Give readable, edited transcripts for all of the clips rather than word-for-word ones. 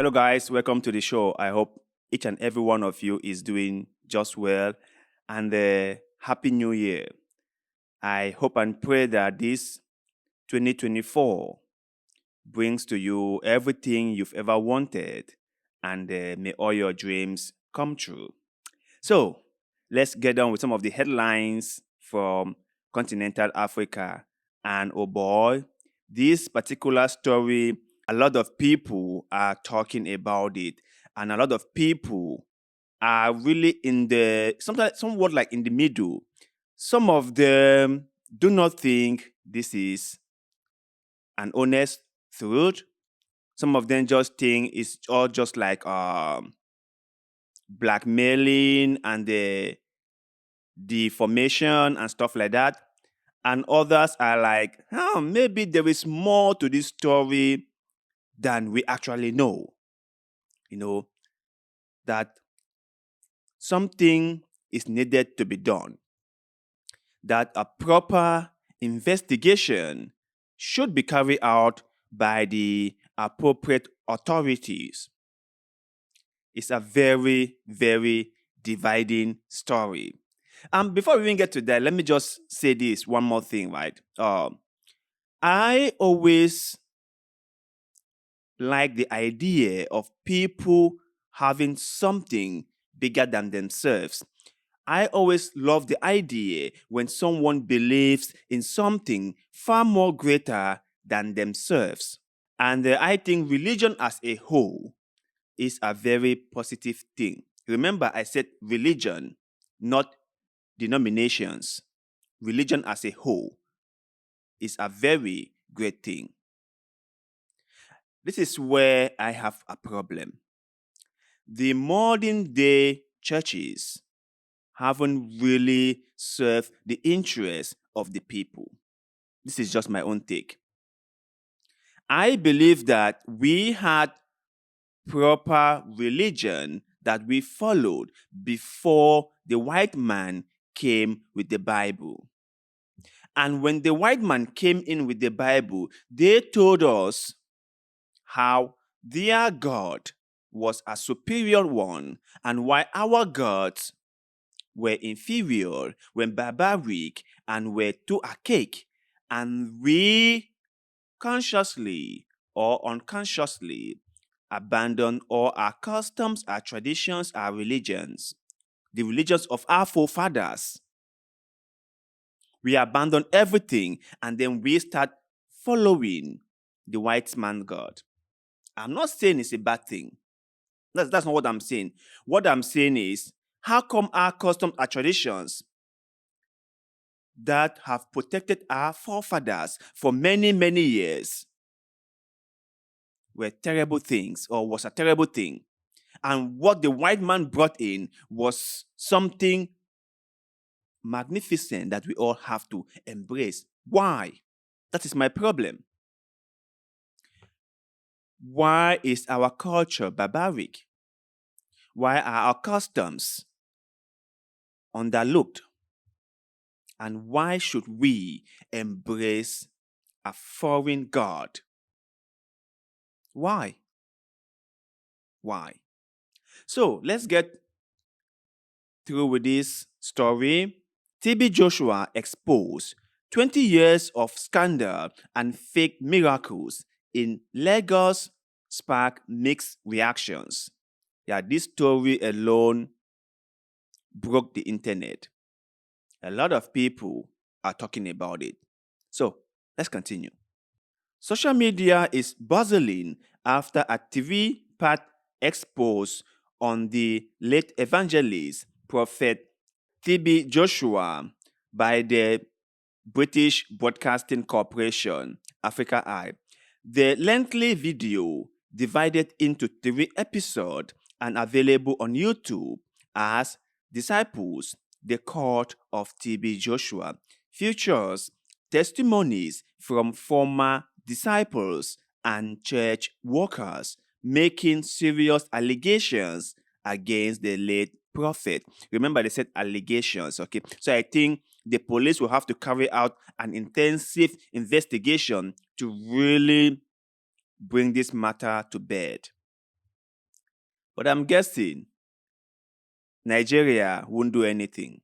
Hello, guys. Welcome to the show. I hope each and every one of you is doing just well and Happy New Year. I hope and pray that this 2024 brings to you everything you've ever wanted and may all your dreams come true. So, let's get on with some of the headlines from continental Africa. And oh boy, this particular story, a lot of people are talking about it, and a lot of people are really in the somewhat like in the middle. Some of them do not think this is an honest truth. Some of them just think it's all just like blackmailing and the deformation and stuff like that. And others are like, maybe there is more to this story than we actually know. You know, that something is needed to be done, that a proper investigation should be carried out by the appropriate authorities. It's a very, very dividing story. And before we even get to that, let me just say this one more thing, right? I always like the idea of people having something bigger than themselves. I always love the idea when someone believes in something far more greater than themselves. And I think religion as a whole is a very positive thing. Remember, I said religion, not denominations. Religion as a whole is a very great thing. This is where I have a problem. The modern day churches haven't really served the interests of the people. This is just my own take. I believe that we had proper religion that we followed before the white man came with the Bible. And when the white man came in with the Bible, they told us how their God was a superior one and why our gods were inferior, were barbaric, and were too archaic. And we consciously or unconsciously abandon all our customs, our traditions, our religions, the religions of our forefathers. We abandon everything and then we start following the white man God. I'm not saying it's a bad thing. That's not what I'm saying. What I'm saying is, how come our customs, our traditions that have protected our forefathers for many, many years were terrible things or was a terrible thing? And what the white man brought in was something magnificent that we all have to embrace. Why? That is my problem. Why is our culture barbaric? Why are our customs underlooked? And why should we embrace a foreign god? Why? Why? So let's get through with this story. TB Joshua exposed 20 years of scandal and fake miracles in Lagos spark mixed reactions. Yeah, this story alone broke the internet. A lot of people are talking about it. So let's continue. Social media is bustling after a TV-part expose on the late evangelist Prophet TB Joshua by the British Broadcasting Corporation, Africa Eye. The lengthy video, divided into 3 episodes and available on YouTube as Disciples, the Court of TB Joshua, features testimonies from former disciples and church workers making serious allegations against the late prophet. Remember, they said allegations, okay? So I think the police will have to carry out an intensive investigation to really bring this matter to bed. But I'm guessing Nigeria won't do anything.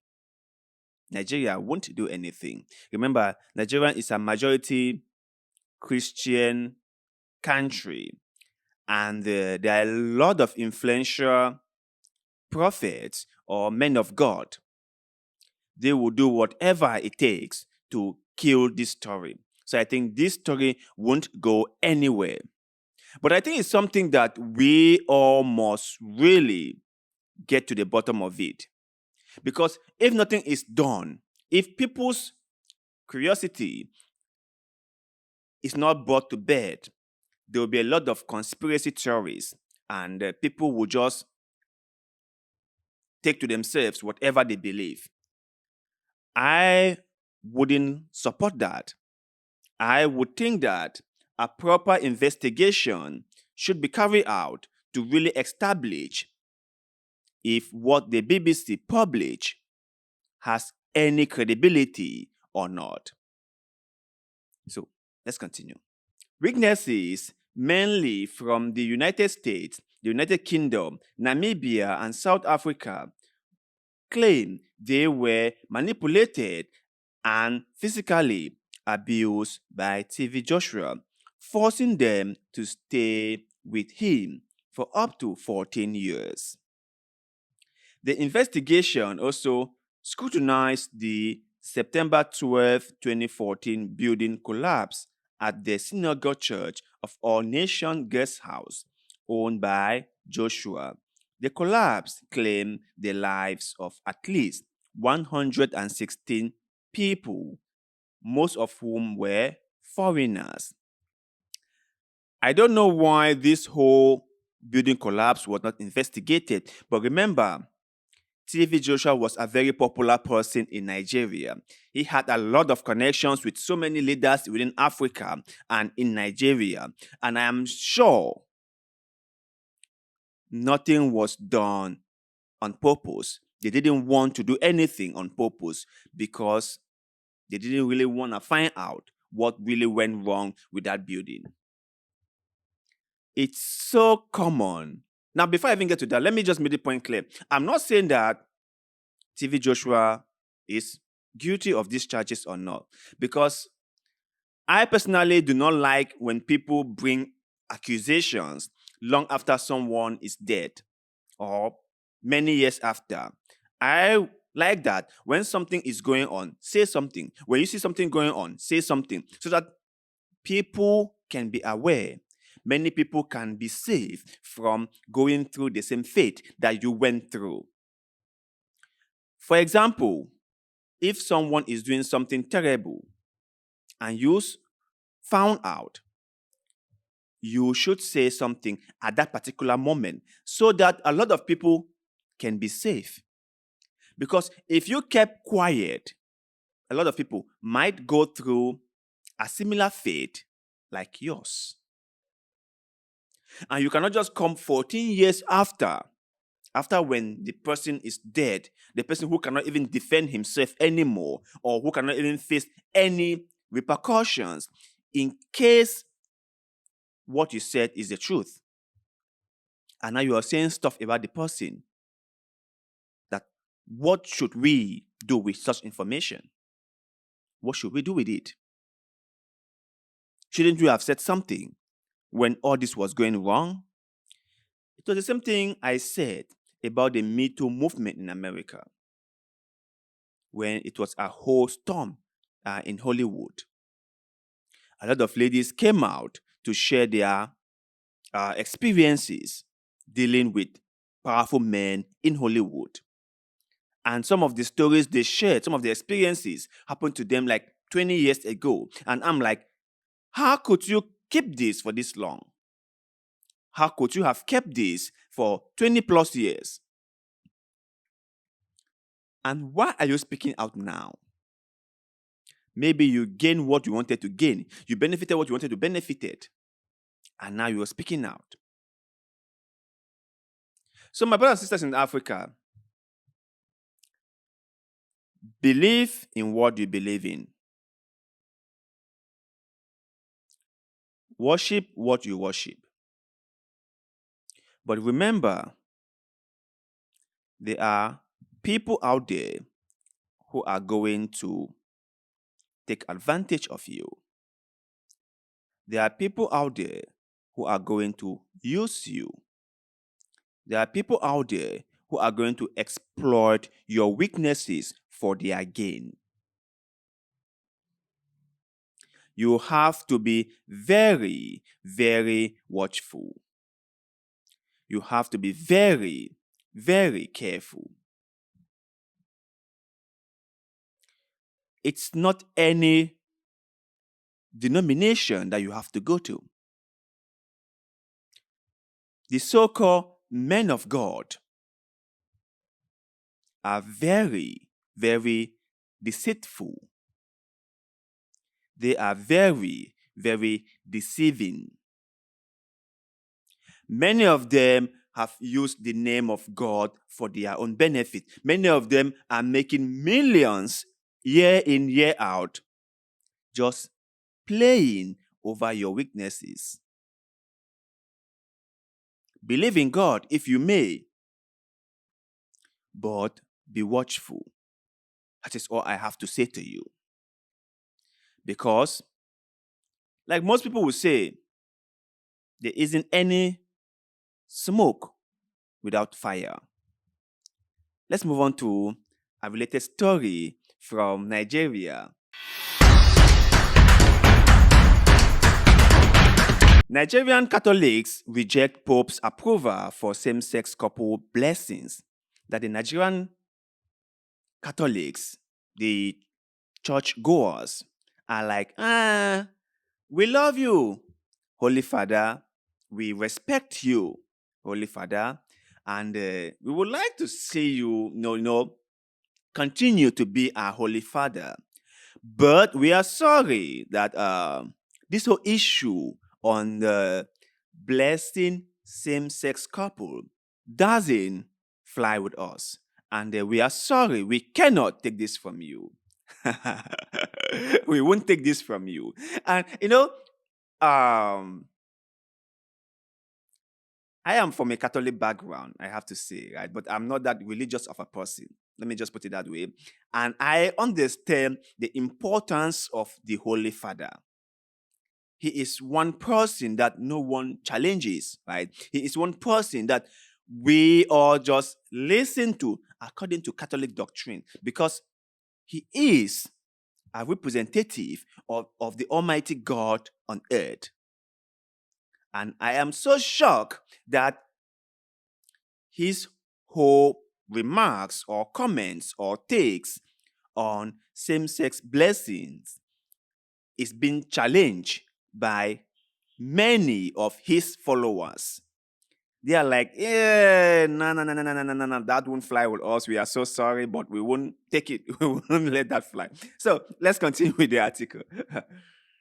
Nigeria won't do anything. Remember, Nigeria is a majority Christian country, and there are a lot of influential prophets or men of God. They will do whatever it takes to kill this story. So I think this story won't go anywhere. But I think it's something that we all must really get to the bottom of it. Because if nothing is done, if people's curiosity is not brought to bed, there will be a lot of conspiracy theories, and people will just take to themselves whatever they believe. I wouldn't support that. I would think that a proper investigation should be carried out to really establish if what the BBC publish has any credibility or not. So let's continue. Witnesses, mainly from the United States, the United Kingdom, Namibia, and South Africa, claim they were manipulated and physically abused by TV Joshua, forcing them to stay with him for up to 14 years. The investigation also scrutinized the September 12, 2014 building collapse at the Synagogue Church of All Nation Guest House, owned by Joshua. The collapse claimed the lives of at least 116 people, most of whom were foreigners. I don't know why this whole building collapse was not investigated, but remember, TV Joshua was a very popular person in Nigeria. He had a lot of connections with so many leaders within Africa and in Nigeria. And I am sure nothing was done on purpose. They didn't want to do anything on purpose because they didn't really want to find out what really went wrong with that building. It's so common. Now, before I even get to that, let me just make the point clear. I'm not saying that TV Joshua is guilty of these charges or not, because I personally do not like when people bring accusations long after someone is dead or many years after. I like that when something is going on, say something. When you see something going on, say something so that people can be aware. Many people can be saved from going through the same fate that you went through. For example, if someone is doing something terrible and you found out, you should say something at that particular moment so that a lot of people can be safe. Because if you kept quiet, a lot of people might go through a similar fate like yours. And you cannot just come 14 years after when the person is dead, the person who cannot even defend himself anymore or who cannot even face any repercussions in case what you said is the truth. And now you are saying stuff about the person. That what should we do with such information? What should we do with it? Shouldn't you have said something when all this was going wrong? It was the same thing I said about the Me Too movement in America when it was a whole storm in Hollywood. A lot of ladies came out to share their experiences dealing with powerful men in Hollywood. And some of the stories they shared, some of the experiences happened to them like 20 years ago. And I'm like, how could you keep this for this long? How could you have kept this for 20 plus years? And why are you speaking out now? Maybe you gained what you wanted to gain. You benefited what you wanted to benefit. And now you're speaking out. So my brothers and sisters in Africa, believe in what you believe in. Worship what you worship. But remember, there are people out there who are going to take advantage of you. There are people out there who are going to use you. There are people out there who are going to exploit your weaknesses for their gain. You have to be very, very watchful. You have to be very, very careful. It's not any denomination that you have to go to. The so called men of God are very, very deceitful. They are very, very deceiving. Many of them have used the name of God for their own benefit. Many of them are making millions year in, year out, just playing over your weaknesses. Believe in God if you may, but be watchful. That is all I have to say to you. Because, like most people will say, there isn't any smoke without fire. Let's move on to a related story from Nigeria. Nigerian Catholics reject Pope's approval for same-sex couple blessings. That the Nigerian Catholics, the church goers, are like, we love you, Holy Father. We respect you, Holy Father. And we would like to see you, continue to be our Holy Father. But we are sorry that this whole issue on the blessing same-sex couple doesn't fly with us. And we are sorry, we cannot take this from you. We won't take this from you. And I am from a Catholic background, I have to say, right? But I'm not that religious of a person. Let me just put it that way. And I understand the importance of the Holy Father. He is one person that no one challenges, right? He is one person that we all just listen to according to Catholic doctrine, because he is a representative of the Almighty God on earth. And I am so shocked that his whole remarks or comments or takes on same-sex blessings is being challenged by many of his followers. They are like, no, that won't fly with us. We are so sorry, but we won't take it. We won't let that fly. So let's continue with the article.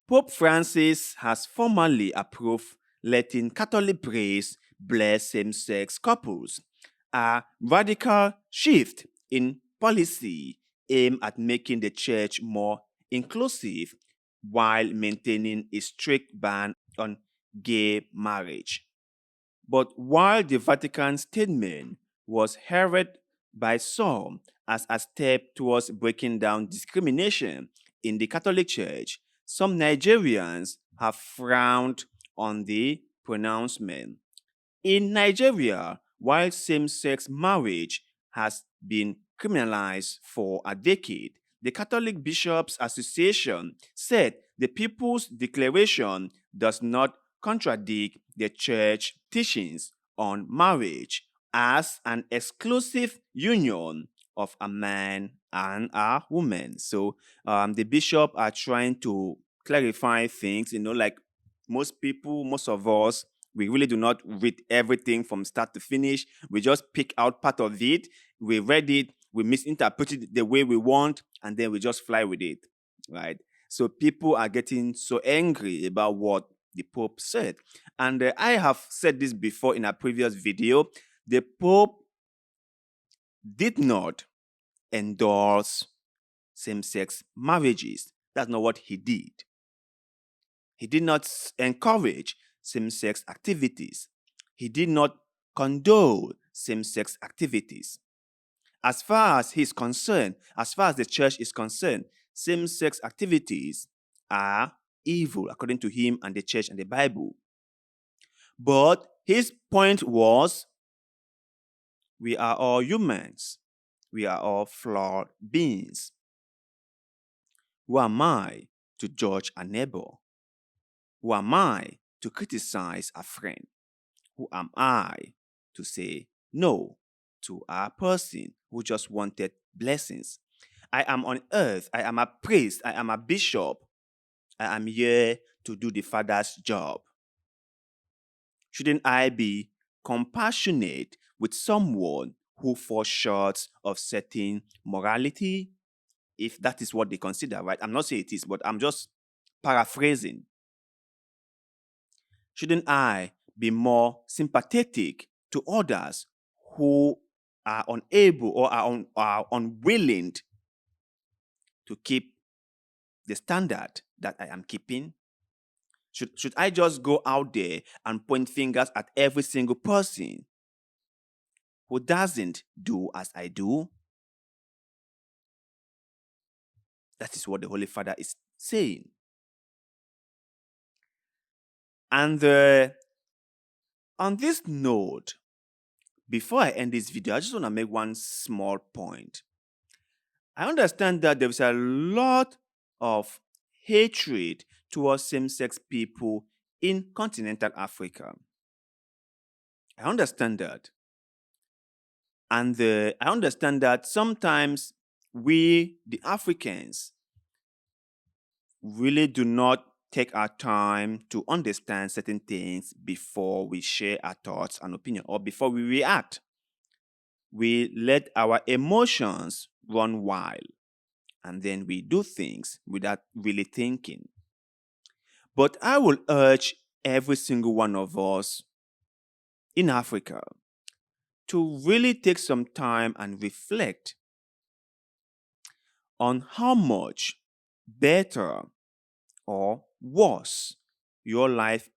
Pope Francis has formally approved letting Catholic priests bless same-sex couples, a radical shift in policy aimed at making the church more inclusive while maintaining a strict ban on gay marriage. But while the Vatican statement was heralded by some as a step towards breaking down discrimination in the Catholic Church, some Nigerians have frowned on the pronouncement. In Nigeria, while same-sex marriage has been criminalized for a decade, the Catholic Bishops Association said the People's Declaration does not contradict the church teachings on marriage as an exclusive union of a man and a woman. So the bishop are trying to clarify things, like most people, most of us, we really do not read everything from start to finish. We just pick out part of it. We read it, we misinterpret it the way we want, and then we just fly with it, right? So people are getting so angry about what the Pope said. And I have said this before in a previous video. The Pope did not endorse same-sex marriages. That's not what he did. He did not encourage same-sex activities. He did not condone same-sex activities. As far as he's concerned, as far as the church is concerned, same-sex activities are evil according to him and the church and the Bible. But his point was, we are all humans. We are all flawed beings. Who am I to judge a neighbor? Who am I to criticize a friend? Who am I to say no to a person who just wanted blessings? I am on earth. I am a priest. I am a bishop. I am here to do the Father's job. Shouldn't I be compassionate with someone who falls short of certain morality? If that is what they consider, right? I'm not saying it is, but I'm just paraphrasing. Shouldn't I be more sympathetic to others who are unable or are unwilling to keep the standard that I am keeping? Should I just go out there and point fingers at every single person who doesn't do as I do? That is what the Holy Father is saying. And on this note, before I end this video, I just want to make one small point. I understand that there is a lot of hatred towards same-sex people in continental Africa. I understand that. And I understand that sometimes we, the Africans, really do not take our time to understand certain things before we share our thoughts and opinion or before we react. We let our emotions run wild and then we do things without really thinking. But I will urge every single one of us in Africa to really take some time and reflect on how much better or worse your life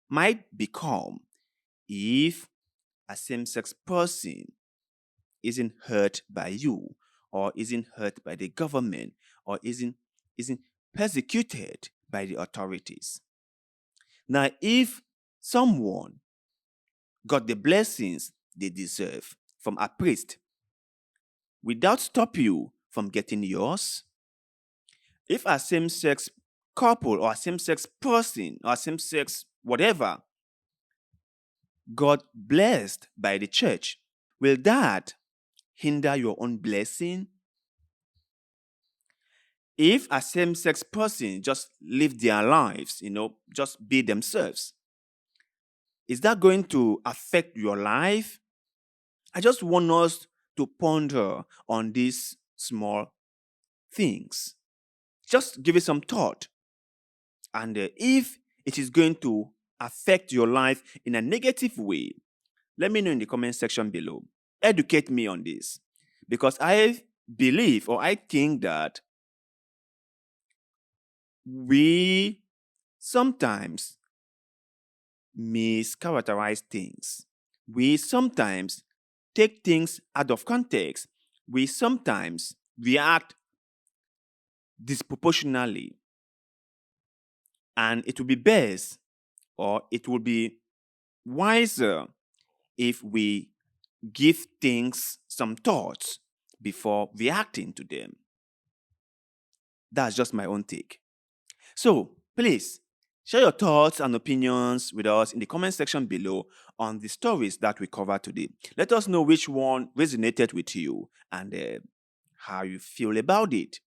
might become if a same-sex person isn't hurt by you or isn't hurt by the government or isn't persecuted by the authorities. Now, if someone got the blessings they deserve from a priest without stop you from getting yours, if a same-sex couple or a same-sex person or a same-sex whatever got blessed by the church, will that hinder your own blessing? If a same-sex person just live their lives, just be themselves, is that going to affect your life? I just want us to ponder on these small things. Just give it some thought. And if it is going to affect your life in a negative way, let me know in the comment section below. Educate me on this. Because I believe or I think that we sometimes mischaracterize things. We sometimes take things out of context. We sometimes react disproportionately. And it will be best or it will be wiser if we give things some thoughts before reacting to them. That's just my own take. So please share your thoughts and opinions with us in the comment section below on the stories that we covered today. Let us know which one resonated with you and how you feel about it.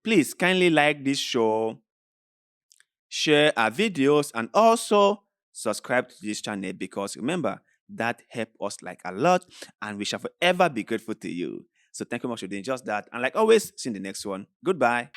Please kindly like this show, share our videos, and also subscribe to this channel because remember, that helps us like a lot and we shall forever be grateful to you. So thank you much for doing just that. And like always, see you in the next one. Goodbye.